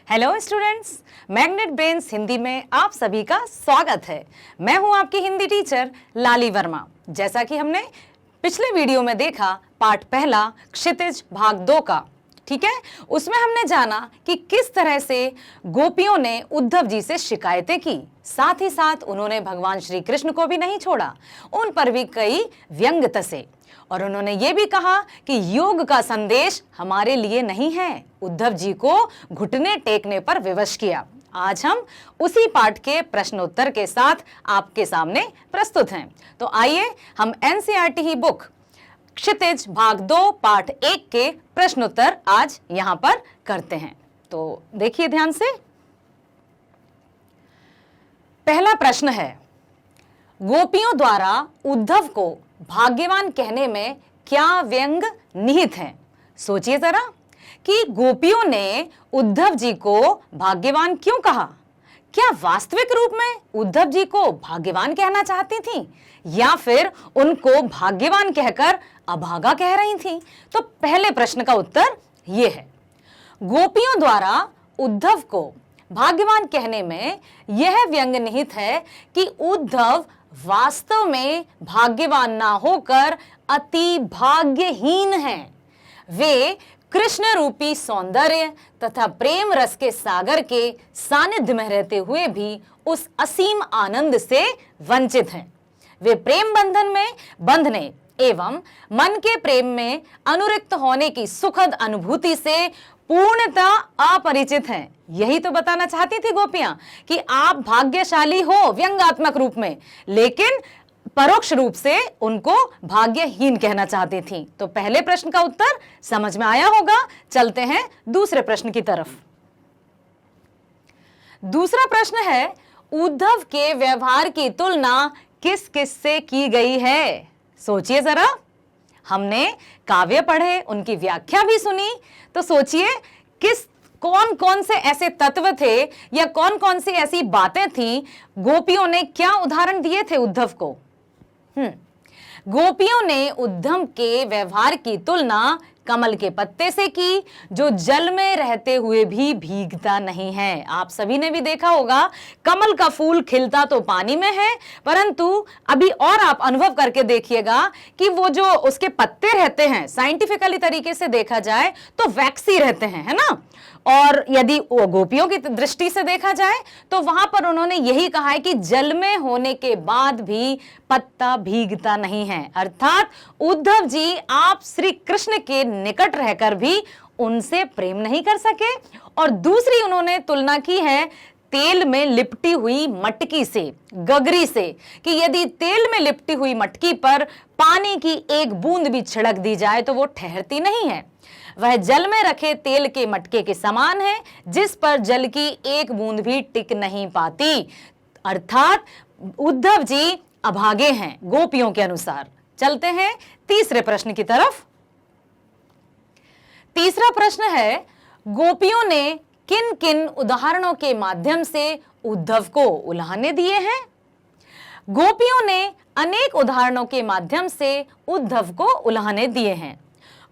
Hello students, magnet brains Hindi में आप सभी का स्वागत है। मैं हूं आपकी हिंदी टीचर लाली वर्मा। जैसा कि हमने पिछले वीडियो में देखा, पाठ पहला क्षितिज भाग 2 का, ठीक है, उसमें हमने जाना कि किस तरह से गोपियों ने उद्धव जी से शिकायतें की, साथ ही साथ उन्होंने भगवान श्री कृष्ण को भी नहीं छोड़ा, उन पर भी कई व्यंग तसे और उन्होंने ये भी कहा कि योग का संदेश हमारे लिए नहीं है। उद्धव जी को घुटने टेकने पर विवश किया। आज हम उसी पाठ के प्रश्नोत्तर के साथ आपके सामने प्रस्तुत हैं। तो आइए हम एनसीईआरटी ही बुक क्षितिज भाग 2 पाठ 1 के प्रश्नोत्तर आज यहां पर करते हैं। तो देखिए ध्यान से। पहला प्रश्न है, गोपियों द्वारा उद्धव को भाग्यवान कहने में क्या व्यंग निहित है? सोचिए जरा कि गोपियों ने उद्धव जी को भाग्यवान क्यों कहा? क्या वास्तविक रूप में उद्धव जी को भाग्यवान कहना चाहती थी या फिर उनको भाग्यवान कहकर अभागा कह रही थी? तो पहले प्रश्न का उत्तर यह है, गोपियों द्वारा उद्धव को भाग्यवान कहने में यह व्यंग निहित है कि उद्धव वास्तव में भाग्यवान ना होकर अति भाग्यहीन हैं। वे कृष्ण रूपी सौंदर्य तथा प्रेम रस के सागर के सानिध्य में रहते हुए भी उस असीम आनंद से वंचित हैं। वे प्रेम बंधन में बंधने एवं मन के प्रेम में अनुरक्त होने की सुखद अनुभूति से पूर्णतः अपरिचित हैं। यही तो बताना चाहती थी गोपियां कि आप भाग्यशाली हो व्यंग्यात्मक रूप में, लेकिन परोक्ष रूप से उनको भाग्यहीन कहना चाहती थी। तो पहले प्रश्न का उत्तर समझ में आया होगा। चलते हैं दूसरे प्रश्न की तरफ। दूसरा प्रश्न है, उद्धव के व्यवहार की तुलना किस किस से की गई है? सोचिए जरा। हमने काव्य पढ़े, उनकी व्याख्या भी सुनी, तो सोचिए कौन कौन से ऐसे तत्व थे या कौन कौन सी ऐसी बातें थी, गोपियों ने क्या उदाहरण दिए थे उद्धव को? गोपियों ने उद्धव के व्यवहार की तुलना कमल के पत्ते से की, जो जल में रहते हुए भी भीगता नहीं है। आप सभी ने भी देखा होगा, कमल का फूल खिलता तो पानी में है, परंतु अभी और आप अनुभव करके देखिएगा कि वो जो उसके पत्ते रहते हैं, साइंटिफिकली तरीके से देखा जाए तो वैक्सी रहते हैं, है ना। और यदि गोपियों की दृष्टि से देखा जाए तो वहां पर उन्होंने यही कहा है कि जल में होने के बाद भी पत्ता भीगता नहीं है, अर्थात उद्धव जी आप श्री कृष्ण के निकट रहकर भी उनसे प्रेम नहीं कर सके। और दूसरी उन्होंने तुलना की है तेल में लिपटी हुई मटकी से, गगरी से, कि यदि तेल में लिपटी हुई मटकी पर पानी की एक बूंद भी छिड़क दी जाए तो वो ठहरती नहीं है। वह जल में रखे तेल के मटके के समान है, जिस पर जल की एक बूंद भी टिक नहीं पाती। अर्थात उद्धव जी अभागे हैं गोपियों के अनुसार। चलते हैं तीसरे प्रश्न की तरफ। तीसरा प्रश्न है, गोपियों ने किन किन उदाहरणों के माध्यम से उद्धव को उल्हाने दिए हैं? गोपियों ने अनेक उदाहरणों के माध्यम से उद्धव को उल्हाने दिए हैं।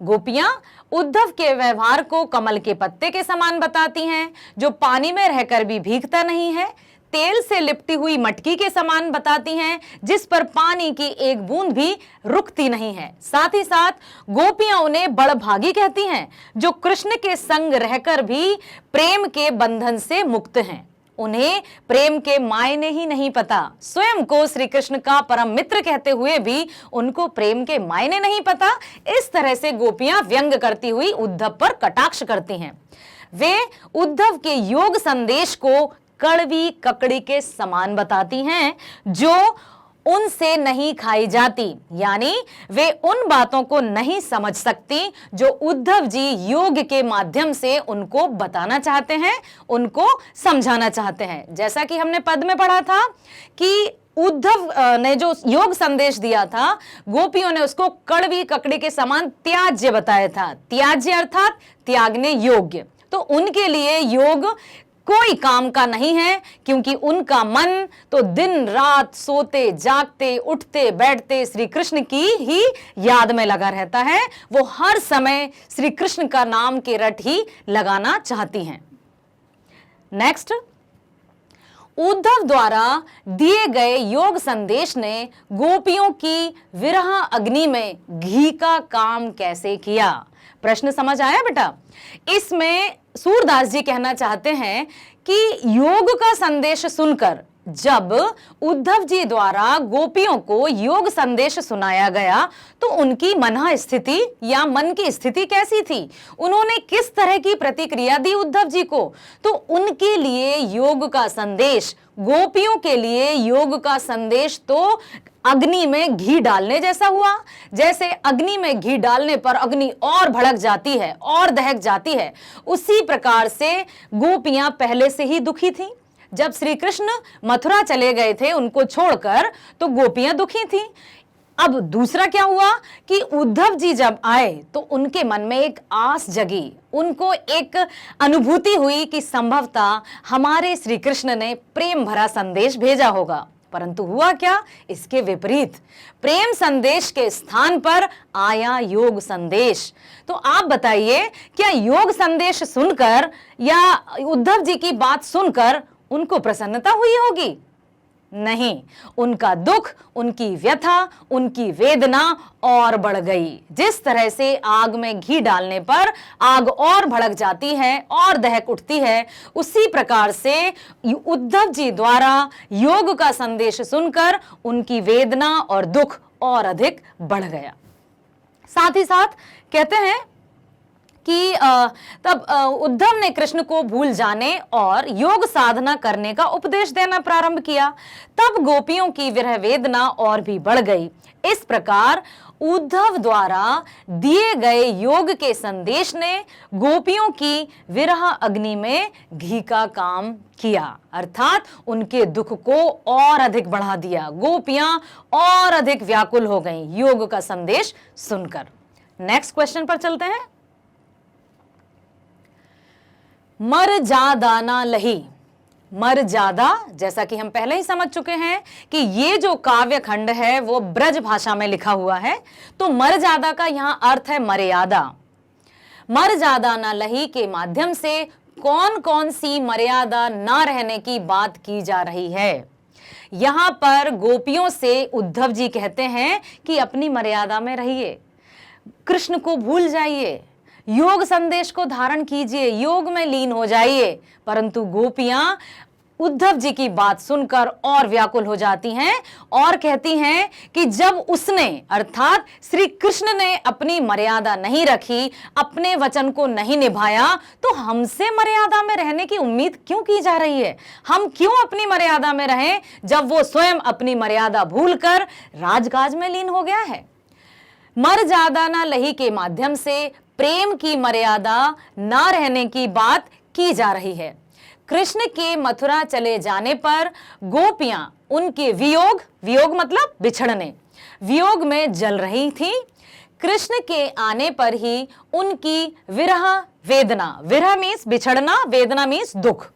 गोपियां उद्धव के व्यवहार को कमल के पत्ते के समान बताती हैं, जो पानी में रहकर भी भीगता नहीं है। तेल से लिपटी हुई मटकी के समान बताती हैं, जिस पर पानी की एक बूंद भी रुकती नहीं है। साथ ही साथ गोपियां उन्हें बड़भागी कहती हैं, जो कृष्ण के संग रहकर भी प्रेम के बंधन से मुक्त हैं। उन्हें प्रेम के मायने ही नहीं पता। स्वयं को श्री कृष्ण का परम मित्र कहते हुए भी उनको प्रेम के मायने नहीं पता। इस तरह से गोपियां व्यंग करती हुई उद्धव पर कटाक्ष करती हैं। वे उद्धव के योग संदेश को कड़वी ककड़ी के समान बताती हैं, जो उनसे नहीं खाई जाती, यानी वे उन बातों को नहीं समझ सकती जो उद्धव जी योग के माध्यम से उनको बताना चाहते हैं, उनको समझाना चाहते हैं। जैसा कि हमने पद में पढ़ा था कि उद्धव ने जो योग संदेश दिया था, गोपियों ने उसको कड़वी ककड़ी के समान त्याज्य बताया था। त्याज्य अर्थात त्यागने योग्य। तो उनके लिए योग कोई काम का नहीं है, क्योंकि उनका मन तो दिन रात सोते जागते उठते बैठते श्री कृष्ण की ही याद में लगा रहता है। वो हर समय श्री कृष्ण का नाम के रट ही लगाना चाहती हैं। नेक्स्ट, उद्धव द्वारा दिए गए योग संदेश ने गोपियों की विरह अग्नि में घी का काम कैसे किया? प्रश्न समझ आया बेटा? इसमें सूरदास जी कहना चाहते हैं कि योग का संदेश सुनकर जब उद्धव जी द्वारा गोपियों को योग संदेश सुनाया गया तो उनकी मन स्थिति या मन की स्थिति कैसी थी, उन्होंने किस तरह की प्रतिक्रिया दी उद्धव जी को? तो उनके लिए योग का संदेश, गोपियों के लिए योग का संदेश तो अग्नि में घी डालने जैसा हुआ। जैसे अग्नि में घी डालने पर अग्नि और भड़क जाती है और दहक जाती है, उसी प्रकार से गोपियां पहले से ही दुखी थीं। जब श्री कृष्ण मथुरा चले गए थे उनको छोड़कर, तो गोपियां दुखी थीं। अब दूसरा क्या हुआ कि उद्धव जी जब आए तो उनके मन में एक आस जगी, उनको एक अनुभूति हुई कि संभवतः हमारे श्री कृष्ण ने प्रेम भरा संदेश भेजा होगा। परंतु हुआ क्या? इसके विपरीत, प्रेम संदेश के स्थान पर आया योग संदेश। तो आप बताइए, क्या योग संदेश सुनकर या उद्धव जी की बात सुनकर उनको प्रसन्नता हुई होगी? नहीं, उनका दुख, उनकी व्यथा, उनकी वेदना और बढ़ गई। जिस तरह से आग में घी डालने पर आग और भड़क जाती है और दहक उठती है, उसी प्रकार से उद्धव जी द्वारा योग का संदेश सुनकर उनकी वेदना और दुख और अधिक बढ़ गया। साथ ही साथ कहते हैं कि तब उद्धव ने कृष्ण को भूल जाने और योग साधना करने का उपदेश देना प्रारंभ किया। तब गोपियों की विरह वेदना और भी बढ़ गई। इस प्रकार उद्धव द्वारा दिए गए योग के संदेश ने गोपियों की विरह अग्नि में घी का काम किया, अर्थात उनके दुख को और अधिक बढ़ा दिया। गोपियां और अधिक व्याकुल हो गईं योग का संदेश सुनकर। नेक्स्ट क्वेश्चन पर चलते हैं। मर जादा ना लही। मर जादा, जैसा कि हम पहले ही समझ चुके हैं कि ये जो काव्य खंड है वो ब्रज भाषा में लिखा हुआ है, तो मर जादा का यहां अर्थ है मर्यादा। मर जादा ना लही के माध्यम से कौन कौन सी मर्यादा ना रहने की बात की जा रही है? यहां पर गोपियों से उद्धव जी कहते हैं कि अपनी मर्यादा में रहिए, कृष्ण को भूल जाइए, योग संदेश को धारण कीजिए, योग में लीन हो जाइए। परंतु गोपियां उद्धव जी की बात सुनकर और व्याकुल हो जाती हैं और कहती हैं कि जब उसने, अर्थात श्री कृष्ण ने अपनी मर्यादा नहीं रखी, अपने वचन को नहीं निभाया, तो हमसे मर्यादा में रहने की उम्मीद क्यों की जा रही है? हम क्यों अपनी मर्यादा में रहें जब वो स्वयं अपनी मर्यादा भूलकर राजकाज में लीन हो गया है? मर जादा ना लही के माध्यम से प्रेम की मर्यादा ना रहने की बात की जा रही है। कृष्ण के मथुरा चले जाने पर गोपियां उनके वियोग, वियोग मतलब बिछड़ने, वियोग में जल रही थीं। कृष्ण के आने पर ही उनकी विरह वेदना, विरह मीन्स बिछड़ना, वेदना मीन्स दुख,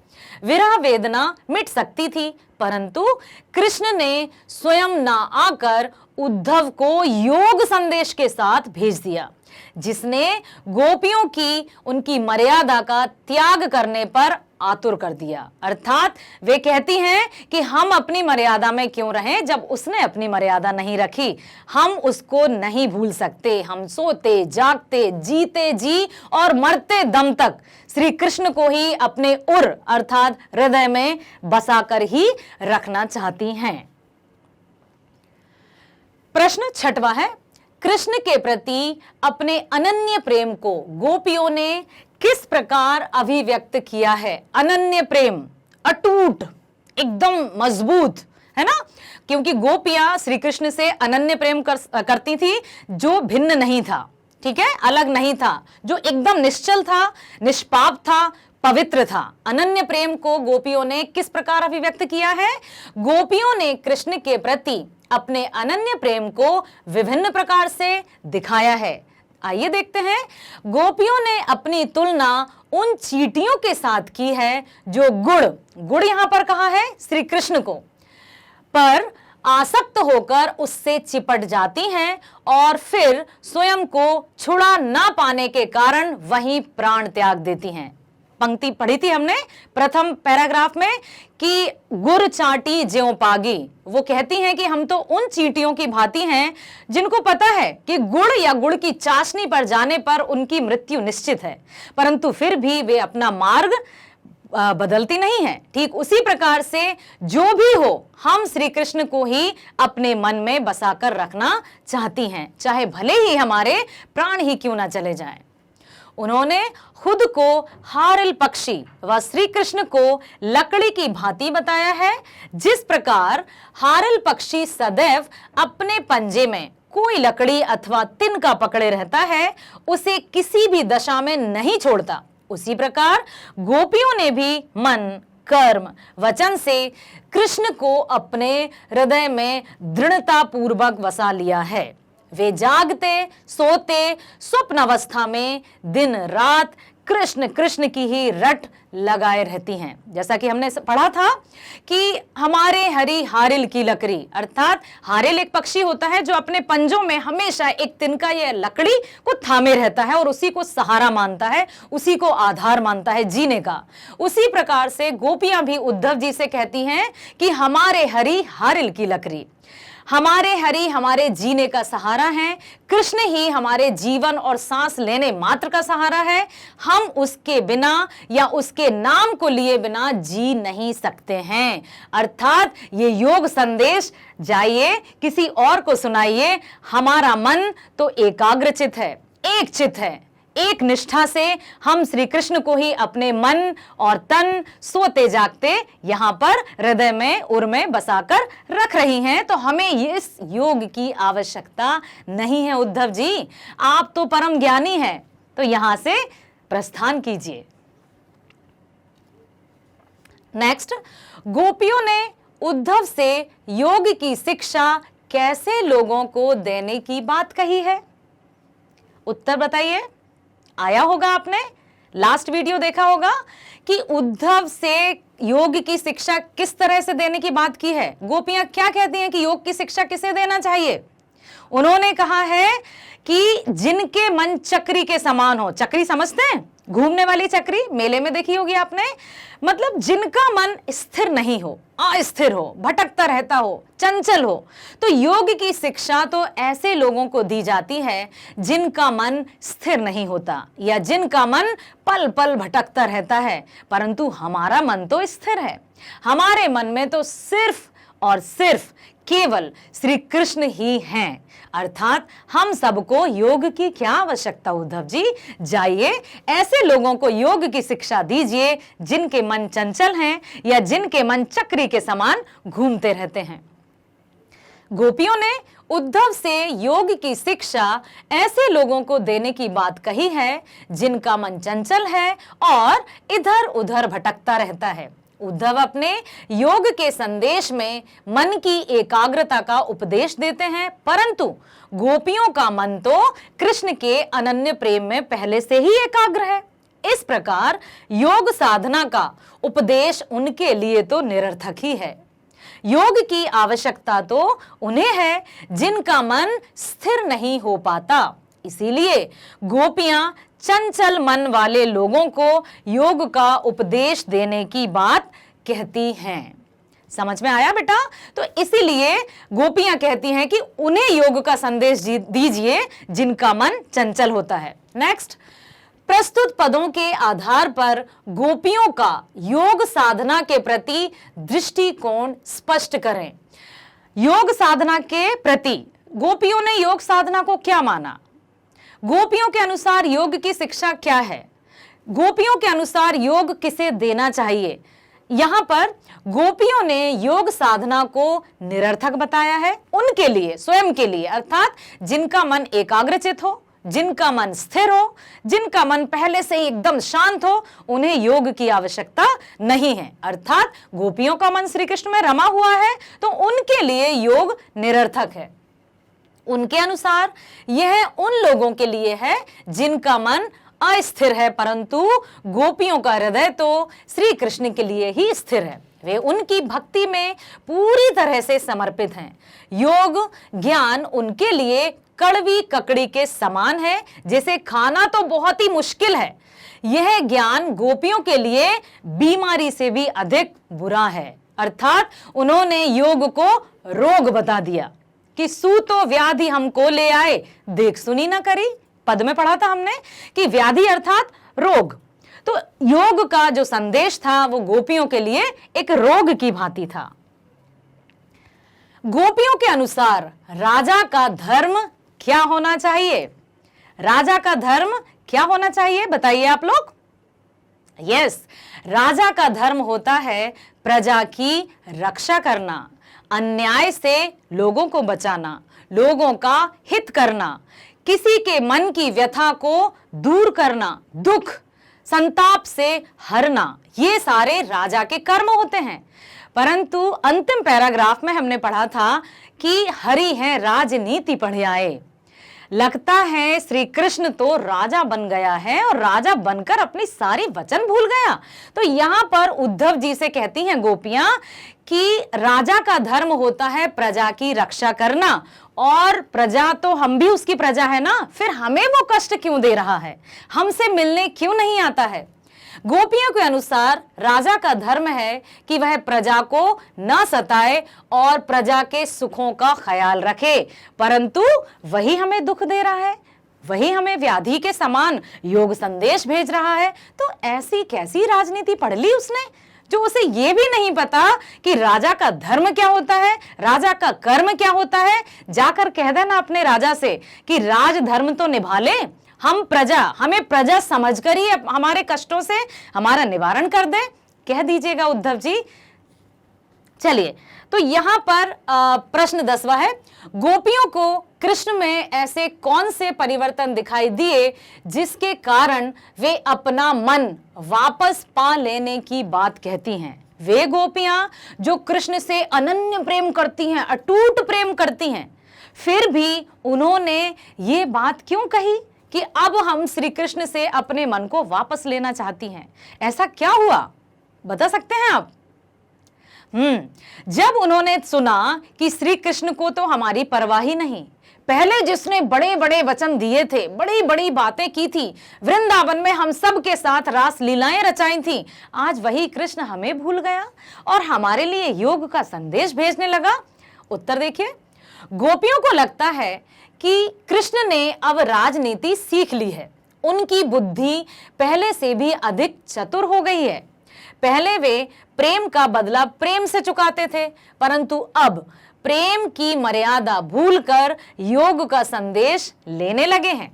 विरह वेदना मिट सकती थी। परंतु कृष्ण ने स्वयं ना आकर उद्धव को योग संदेश के साथ भेज दिया, जिसने गोपियों की उनकी मर्यादा का त्याग करने पर आतुर कर दिया। अर्थात वे कहती हैं कि हम अपनी मर्यादा में क्यों रहें जब उसने अपनी मर्यादा नहीं रखी। हम उसको नहीं भूल सकते। हम सोते जागते, जीते जी और मरते दम तक श्री कृष्ण को ही अपने उर अर्थात हृदय में बसाकर ही रखना चाहती हैं। प्रश्न छठवां है, कृष्ण के प्रति अपने अनन्य प्रेम को गोपियों ने किस प्रकार अभिव्यक्त किया है? अनन्य प्रेम, अटूट, एकदम मजबूत, है ना? क्योंकि गोपियां श्री कृष्ण से अनन्य प्रेम करती थी जो भिन्न नहीं था, ठीक है, अलग नहीं था, जो एकदम निश्चल था, निष्पाप था, पवित्र था। अनन्य प्रेम को गोपियों ने किस प्रकार अभिव्यक्त किया है? गोपियों ने कृष्ण के प्रति अपने अनन्य प्रेम को विभिन्न प्रकार से दिखाया है। आइए देखते हैं। गोपियों ने अपनी तुलना उन चींटियों के साथ की है जो गुड़ यहां पर कहा है श्री कृष्ण को, पर आसक्त होकर उससे चिपट जाती हैं और फिर स्वयं को छुड़ा ना पाने के कारण वहीं प्राण त्याग देती हैं। पंक्ति पढ़ी थी हमने प्रथम पैराग्राफ में कि गुर चाटी ज्यों पागी। वो कहती हैं कि हम तो उन चींटियों की भांति हैं जिनको पता है कि गुड़ या गुड़ की चाशनी पर जाने पर उनकी मृत्यु निश्चित है, परंतु फिर भी वे अपना मार्ग बदलती नहीं है। ठीक उसी प्रकार से जो भी हो, हम श्री कृष्ण को ही अपने मन में बसाकर रखना चाहती हैं, चाहे भले ही हमारे प्राण ही क्यों ना चले जाएं। उन्होंने खुद को हारिल पक्षी व श्री कृष्ण को लकड़ी की भांति बताया है। जिस प्रकार हारिल पक्षी सदैव अपने पंजे में कोई लकड़ी अथवा तिनका पकड़े रहता है, उसे किसी भी दशा में नहीं छोड़ता, उसी प्रकार गोपियों ने भी मन, कर्म, वचन से कृष्ण को अपने हृदय में दृढ़ता पूर्वक बसा लिया है। वे जागते सोते स्वप्न अवस्था में दिन रात कृष्ण कृष्ण की ही रट लगाए रहती हैं। जैसा कि हमने पढ़ा था कि हमारे हरि हारिल की लकड़ी, अर्थात हारिल एक पक्षी होता है जो अपने पंजों में हमेशा एक तिनका या लकड़ी को थामे रहता है और उसी को सहारा मानता है, उसी को आधार मानता है जीने का। उसी प्रकार से गोपियां भी उद्धव जी से कहती हैं कि हमारे हरि हारिल की लकड़ी, हमारे हरि हमारे जीने का सहारा है, कृष्ण ही हमारे जीवन और सांस लेने मात्र का सहारा है। हम उसके बिना या उसके नाम को लिए बिना जी नहीं सकते हैं। अर्थात ये योग संदेश जाइए किसी और को सुनाइए, हमारा मन तो एकाग्रचित है, एक चित है, एक निष्ठा से हम श्री कृष्ण को ही अपने मन और तन सोते जागते यहां पर हृदय में उर में बसाकर रख रही हैं। तो हमें इस योग की आवश्यकता नहीं है। उद्धव जी, आप तो परम ज्ञानी हैं, तो यहां से प्रस्थान कीजिए। नेक्स्ट, गोपियों ने उद्धव से योग की शिक्षा कैसे लोगों को देने की बात कही है? उत्तर बताइए। आया होगा, आपने लास्ट वीडियो देखा होगा कि उद्धव से योग की शिक्षा किस तरह से देने की बात की है। गोपियां क्या कहती हैं कि योग की शिक्षा किसे देना चाहिए? उन्होंने कहा है कि जिनके मन चक्री के समान हो। चक्री समझते हैं? घूमने वाली चक्री, मेले में देखी होगी आपने। मतलब जिनका मन स्थिर नहीं हो, अस्थिर हो, भटकता रहता हो, चंचल हो। तो योग की शिक्षा तो ऐसे लोगों को दी जाती है जिनका मन स्थिर नहीं होता या जिनका मन पल पल भटकता रहता है, परंतु हमारा मन तो स्थिर है। हमारे मन में तो सिर्फ और सिर्फ केवल श्री कृष्ण ही हैं। अर्थात हम सबको योग की क्या आवश्यकता? उद्धव जी, जाइए ऐसे लोगों को योग की शिक्षा दीजिए जिनके मन चंचल हैं या जिनके मन चक्री के समान घूमते रहते हैं। गोपियों ने उद्धव से योग की शिक्षा ऐसे लोगों को देने की बात कही है जिनका मन चंचल है और इधर उधर भटकता रहता है। उद्धव अपने योग के संदेश में मन की एकाग्रता का उपदेश देते हैं, परंतु गोपियों का मन तो कृष्ण के अनन्य प्रेम में पहले से ही एकाग्र है। इस प्रकार योग साधना का उपदेश उनके लिए तो निरर्थक ही है। योग की आवश्यकता तो उन्हें है जिनका मन स्थिर नहीं हो पाता। इसीलिए गोपियां चंचल मन वाले लोगों को योग का उपदेश देने की बात कहती हैं। समझ में आया बेटा? तो इसीलिए गोपियां कहती हैं कि उन्हें योग का संदेश दीजिए जिनका मन चंचल होता है। नेक्स्ट, प्रस्तुत पदों के आधार पर गोपियों का योग साधना के प्रति दृष्टिकोण स्पष्ट करें। योग साधना के प्रति गोपियों ने योग साधना को क्या माना? गोपियों के अनुसार योग की शिक्षा क्या है? गोपियों के अनुसार योग किसे देना चाहिए? यहां पर गोपियों ने योग साधना को निरर्थक बताया है उनके लिए, स्वयं के लिए। अर्थात जिनका मन एकाग्रचित हो, जिनका मन स्थिर हो, जिनका मन पहले से ही एकदम शांत हो, उन्हें योग की आवश्यकता नहीं है। अर्थात गोपियों का मन श्री कृष्ण में रमा हुआ है, तो उनके लिए योग निरर्थक है। उनके अनुसार यह उन लोगों के लिए है जिनका मन अस्थिर है, परंतु गोपियों का हृदय तो श्री कृष्ण के लिए ही स्थिर है। वे उनकी भक्ति में पूरी तरह से समर्पित हैं। योग ज्ञान उनके लिए कड़वी ककड़ी के समान है। जिसे खाना तो बहुत ही मुश्किल है, यह ज्ञान गोपियों के लिए बीमारी से भी अधिक बुरा है। अर्थात उन्होंने योग को रोग बता दिया कि सूतो व्याधि हमको ले आए, देख सुनी ना करी। पद में पढ़ा था हमने कि व्याधि अर्थात रोग। तो योग का जो संदेश था वो गोपियों के लिए एक रोग की भांति था। गोपियों के अनुसार राजा का धर्म क्या होना चाहिए? राजा का धर्म क्या होना चाहिए बताइए आप लोग। यस, राजा का धर्म होता है प्रजा की रक्षा करना, अन्याय से लोगों को बचाना, लोगों का हित करना, किसी के मन की व्यथा को दूर करना, दुख संताप से हरना, ये सारे राजा के कर्म होते हैं। परंतु अंतिम पैराग्राफ में हमने पढ़ा था कि हरि है राजनीति पढ़ियाए। लगता है श्री कृष्ण तो राजा बन गया है और राजा बनकर अपनी सारी वचन भूल गया। तो यहां पर उद्धव जी से कहती हैं गोपियां कि राजा का धर्म होता है प्रजा की रक्षा करना, और प्रजा तो हम भी उसकी प्रजा है ना, फिर हमें वो कष्ट क्यों दे रहा है, हमसे मिलने क्यों नहीं आता है। गोपियों के अनुसार राजा का धर्म है कि वह प्रजा को न सताए और प्रजा के सुखों का ख्याल रखे, परंतु वही हमें दुख दे रहा है, वही हमें व्याधि के समान योग संदेश भेज रहा है। तो ऐसी कैसी राजनीति पढ़ ली उसने जो उसे ये भी नहीं पता कि राजा का धर्म क्या होता है, राजा का कर्म क्या होता है। जाकर कह देना अपने राजा से कि राज धर्म तो निभा ले, हम प्रजा, हमें प्रजा समझकर ही हमारे कष्टों से हमारा निवारण कर दे, कह दीजिएगा उद्धव जी। चलिए, तो यहां पर प्रश्न 10वां है, गोपियों को कृष्ण में ऐसे कौन से परिवर्तन दिखाई दिए जिसके कारण वे अपना मन वापस पा लेने की बात कहती हैं। वे गोपियां जो कृष्ण से अनन्य प्रेम करती हैं, अटूट प्रेम करती हैं, फिर भी उन्होंने ये बात क्यों कही कि अब हम श्री कृष्ण से अपने मन को वापस लेना चाहती हैं? ऐसा क्या हुआ, बता सकते हैं आप? जब उन्होंने सुना कि श्री कृष्ण को तो हमारी परवाह ही नहीं, पहले जिसने बड़े बड़े वचन दिए थे, बड़ी बड़ी बातें की थी, वृंदावन में हम सब के साथ रास लीलाएं रचाई थी, आज वही कृष्ण हमें भूल गया और हमारे लिए योग का संदेश भेजने लगा। उत्तर देखिए, गोपियों को लगता है कि कृष्ण ने अब राजनीति सीख ली है, उनकी बुद्धि पहले से भी अधिक चतुर हो गई है। पहले वे प्रेम का बदला प्रेम से चुकाते थे, परंतु अब प्रेम की मर्यादा भूलकर योग का संदेश लेने लगे हैं।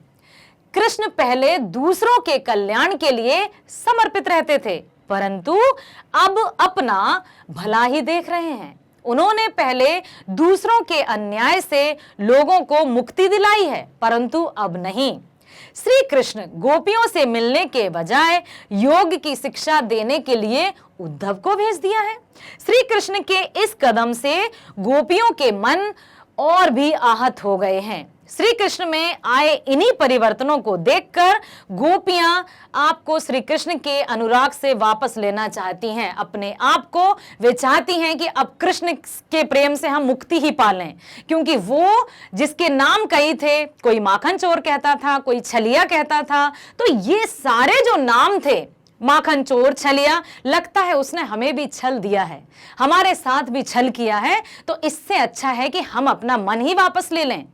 कृष्ण पहले दूसरों के कल्याण के लिए समर्पित रहते थे, परंतु अब अपना भला ही देख रहे हैं। उन्होंने पहले दूसरों के अन्याय से लोगों को मुक्ति दिलाई है, परंतु अब नहीं। श्री कृष्ण गोपियों से मिलने के बजाय योग की शिक्षा देने के लिए उद्धव को भेज दिया है। श्री कृष्ण के इस कदम से गोपियों के मन और भी आहत हो गए हैं। श्री कृष्ण में आए इन्हीं परिवर्तनों को देखकर गोपियां आपको श्री कृष्ण के अनुराग से वापस लेना चाहती हैं, अपने आप को वे चाहती हैं कि अब कृष्ण के प्रेम से हम मुक्ति ही पालें, क्योंकि वो जिसके नाम कई थे, कोई माखन चोर कहता था, कोई छलिया कहता था, तो ये सारे जो नाम थे, माखन चोर, छलिया, लगता है उसने हमें भी छल दिया है, हमारे साथ भी छल किया है, तो इससे अच्छा है कि हम अपना मन ही वापस ले लें।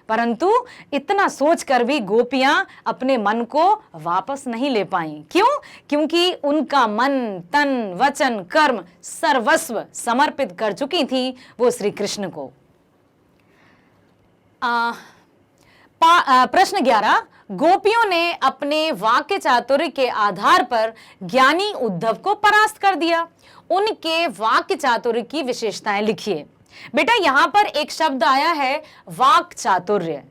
परंतु इतना सोचकर भी गोपियां अपने मन को वापस नहीं ले पाईं। क्यों? क्योंकि उनका मन, तन, वचन, कर्म सर्वस्व समर्पित कर चुकी थी वो श्री कृष्ण को। प्रश्न 11, गोपियों ने अपने वाक्य चातुर्य के आधार पर ज्ञानी उद्धव को परास्त कर दिया। उनके वाक्य चातुर्य की विशेषताएं लिखिए। बेटा, यहां पर एक शब्द आया है वाक चातुर्य।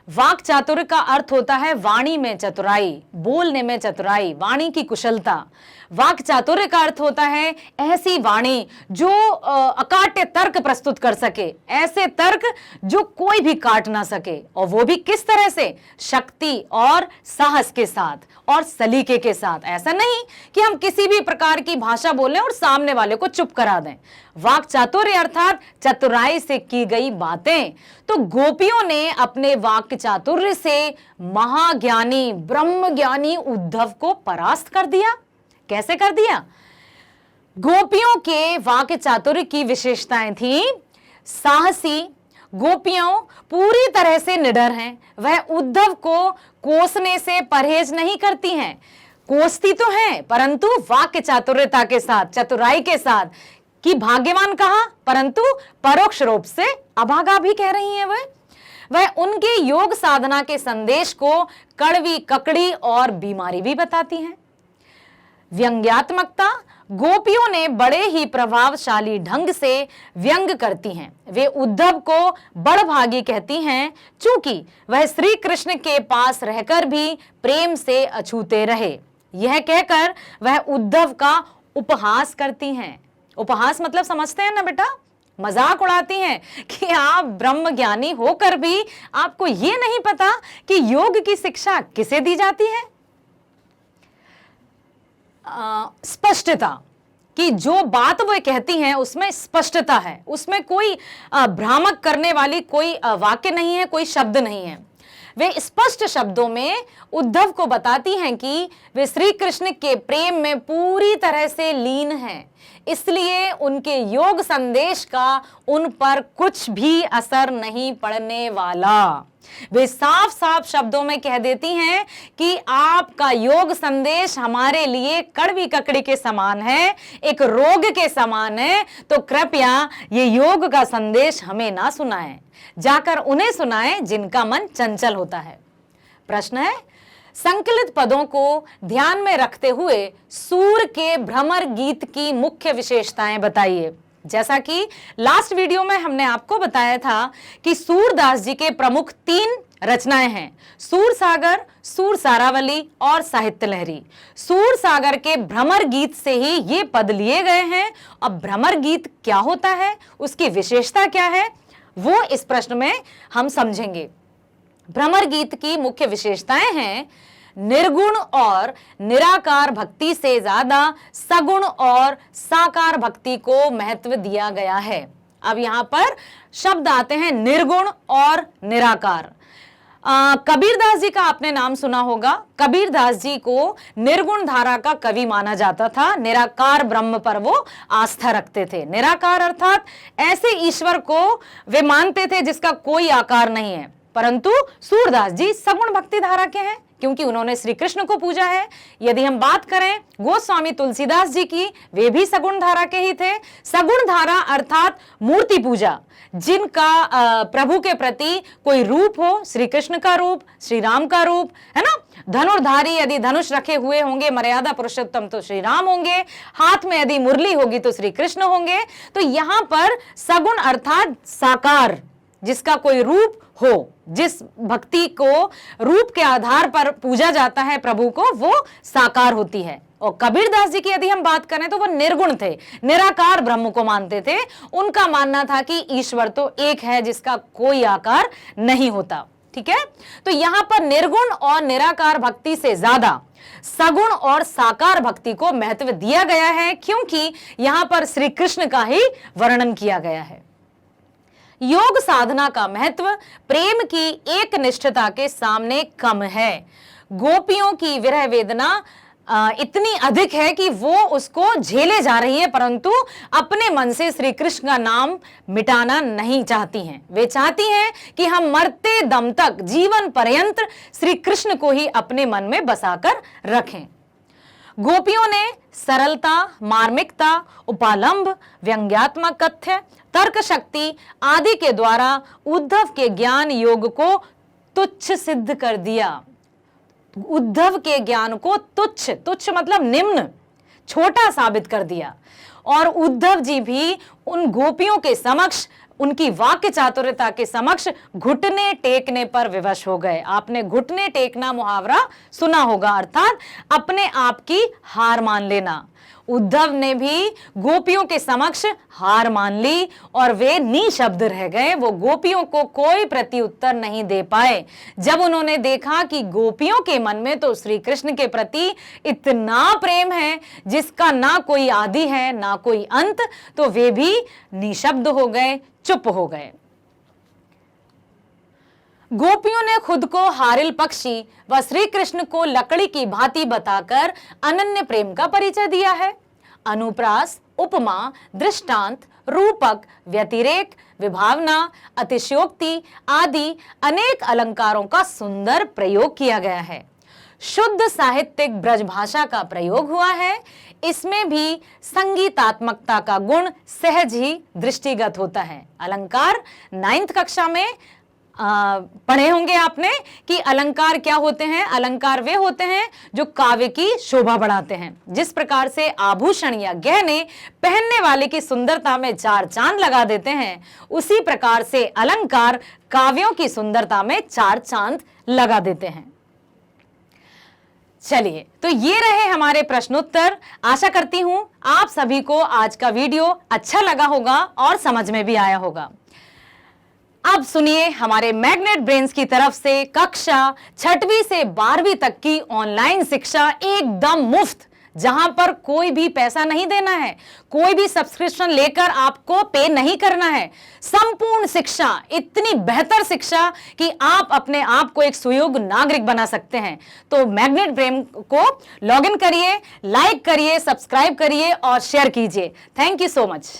वाक चातुर्य का अर्थ होता है वाणी में चतुराई, बोलने में चतुराई, वाणी की कुशलता। वाक चातुर्य का अर्थ होता है ऐसी वाणी जो अकाट्य तर्क प्रस्तुत कर सके, ऐसे तर्क जो कोई भी काट ना सके, और वो भी किस तरह से? शक्ति और साहस के साथ और सलीके के साथ। ऐसा नहीं कि हम किसी भी प्रकार की भाषा बोलें और सामने वाले को चुप करा दें। वाक चातुर्य अर्थात चतुराई से की गई बातें। तो गोपियों ने अपने वाक्य चातुर्य से महाज्ञानी ब्रह्मज्ञानी उद्धव को परास्त कर दिया। कैसे कर दिया? गोपियों के वाक्य चातुर्य की विशेषताएं थी साहसी, गोपियां पूरी तरह से निडर हैं, वह उद्धव को कोसने से परहेज नहीं करती हैं, कोसती तो हैं परंतु वाक्य चातुर्यता के साथ, चतुराई के साथ। कि भाग्यवान कहा परंतु परोक्ष रूप से अभागा भी कह रही हैं। वह उनके योग साधना के संदेश को कड़वी, ककड़ी और बीमारी भी बताती हैं। व्यंग्यात्मकता गोपियों ने बड़े ही प्रभावशाली ढंग से व्यंग करती हैं। वे उद्धव को बड़भागी कहती हैं, चूंकि वह श्री कृष्ण के पास रहकर भी प्रेम से अछूते रहे। यह कहकर वह उद्धव का उपहास करती हैं। उपहास मतलब समझते हैं ना बेटा, मजाक उड़ाती हैं कि आप ब्रह्म ज्ञानी होकर भी आपको यह नहीं पता कि योग की शिक्षा किसे दी जाती है। स्पष्टता कि जो बात वो कहती हैं उसमें स्पष्टता है, उसमें कोई भ्रामक करने वाली कोई वाक्य नहीं है, कोई शब्द नहीं है। वे स्पष्ट शब्दों में उद्धव को बताती हैं कि वे श्री कृष्ण के प्रेम में पूरी तरह से लीन हैं, इसलिए उनके योग संदेश का उन पर कुछ भी असर नहीं पड़ने वाला। वे साफ साफ शब्दों में कह देती हैं कि आपका योग संदेश हमारे लिए कड़वी ककड़ी के समान है, एक रोग के समान है, तो कृपया ये योग का संदेश हमें ना सुनाएं, जाकर उन्हें सुनाएं जिनका मन चंचल होता है। प्रश्न है, संकलित पदों को ध्यान में रखते हुए सूर के भ्रमर गीत की मुख्य विशेषताएं बताइए। जैसा कि लास्ट वीडियो में हमने आपको बताया था कि सूरदास जी के प्रमुख 3 रचनाएं हैं, सूर सागर, सूर सारावली और साहित्य लहरी। सूर सागर के भ्रमर गीत से ही ये पद लिए गए हैं। अब भ्रमर गीत क्या होता है, उसकी विशेषता क्या है, वो इस प्रश्न में हम समझेंगे। भ्रमर गीत की मुख्य विशेषताएं हैं, निर्गुण और निराकार भक्ति से ज्यादा सगुण और साकार भक्ति को महत्व दिया गया है। अब यहां पर शब्द आते हैं निर्गुण और निराकार। कबीरदास जी का आपने नाम सुना होगा। कबीरदास जी को निर्गुण धारा का कवि माना जाता था, निराकार ब्रह्म पर वो आस्था रखते थे। निराकार अर्थात ऐसे ईश्वर को वे मानते थे जिसका कोई आकार नहीं है। परंतु सूरदास जी सगुण भक्ति धारा के हैं क्योंकि उन्होंने श्री कृष्ण को पूजा है। यदि हम बात करें गोस्वामी तुलसीदास जी की, वे भी सगुण धारा के ही थे। सगुण धारा अर्थात मूर्ति पूजा, जिनका प्रभु के प्रति कोई रूप हो, श्री कृष्ण का रूप, श्री राम का रूप, है ना। धनुर्धारी यदि धनुष रखे हुए होंगे, मर्यादा पुरुषोत्तम तो श्री राम होंगे, हाथ में यदि मुरली होगी तो श्री कृष्ण होंगे। तो यहां पर सगुण अर्थात साकार, जिसका कोई रूप हो, जिस भक्ति को रूप के आधार पर पूजा जाता है प्रभु को, वो साकार होती है। और कबीरदास जी की यदि हम बात करें तो वो निर्गुण थे, निराकार ब्रह्म को मानते थे। उनका मानना था कि ईश्वर तो एक है जिसका कोई आकार नहीं होता। ठीक है, तो यहां पर निर्गुण और निराकार भक्ति से ज्यादा सगुण और साकार भक्ति को महत्व दिया गया है, क्योंकि यहां पर श्री कृष्ण का ही वर्णन किया गया है। योग साधना का महत्व प्रेम की एक निष्ठता के सामने कम है। गोपियों की विरह वेदना इतनी अधिक है कि वो उसको झेले जा रही है, परंतु अपने मन से श्री कृष्ण का नाम मिटाना नहीं चाहती हैं। वे चाहती हैं कि हम मरते दम तक, जीवन पर्यंत श्री कृष्ण को ही अपने मन में बसाकर रखें। गोपियों ने सरलता, मार्मिकता, उपालंब, व्यंग्यात्मक कथ्य, तर्क शक्ति आदि के द्वारा उद्धव के ज्ञान योग को तुच्छ सिद्ध कर दिया। उद्धव के ज्ञान को तुच्छ, तुच्छ मतलब निम्न, छोटा साबित कर दिया। और उद्धव जी भी उन गोपियों के समक्ष, उनकी वाक्य चातुर्यता के समक्ष घुटने टेकने पर विवश हो गए। आपने घुटने टेकना मुहावरा सुना होगा, अर्थात अपने आप की हार मान लेना। उद्धव ने भी गोपियों के समक्ष हार मान ली और वे निशब्द रह गए। वो गोपियों को कोई प्रत्युत्तर नहीं दे पाए। जब उन्होंने देखा कि गोपियों के मन में तो श्री कृष्ण के प्रति इतना प्रेम है जिसका ना कोई आदि है ना कोई अंत, तो वे भी निशब्द हो गए, चुप हो गए। गोपियों ने खुद को हारिल पक्षी व श्री कृष्ण को लकड़ी की भांति बताकर अनन्य प्रेम का परिचय दिया है। अनुप्रास, उपमा, दृष्टांत, रूपक, व्यतिरेक, विभावना, अतिशयोक्ति आदि अनेक अलंकारों का सुंदर प्रयोग किया गया है। शुद्ध साहित्यिक ब्रज भाषा का प्रयोग हुआ है। इसमें भी संगीतात्मकता का गुण सहज ही दृष्टिगत होता है। अलंकार 9th कक्षा में पढ़े होंगे आपने कि अलंकार क्या होते हैं। अलंकार वे होते हैं जो काव्य की शोभा बढ़ाते हैं। जिस प्रकार से आभूषण या गहने पहनने वाले की सुंदरता में 4 चांद लगा देते हैं, उसी प्रकार से अलंकार काव्यों की सुंदरता में 4 चांद लगा देते हैं। चलिए, तो ये रहे हमारे प्रश्नोत्तर। आशा करती हूं आप सभी को आज का वीडियो अच्छा लगा होगा और समझ में भी आया होगा। अब सुनिए हमारे मैग्नेट ब्रेन्स की तरफ से कक्षा 6वीं से 12वीं तक की ऑनलाइन शिक्षा एकदम मुफ्त, जहां पर कोई भी पैसा नहीं देना है, कोई भी सब्सक्रिप्शन लेकर आपको पे नहीं करना है। संपूर्ण शिक्षा, इतनी बेहतर शिक्षा कि आप अपने आप को एक सुयोग्य नागरिक बना सकते हैं। तो मैग्नेट ब्रेन को लॉगिन करिए, लाइक करिए, सब्सक्राइब करिए और शेयर कीजिए। Thank you so much.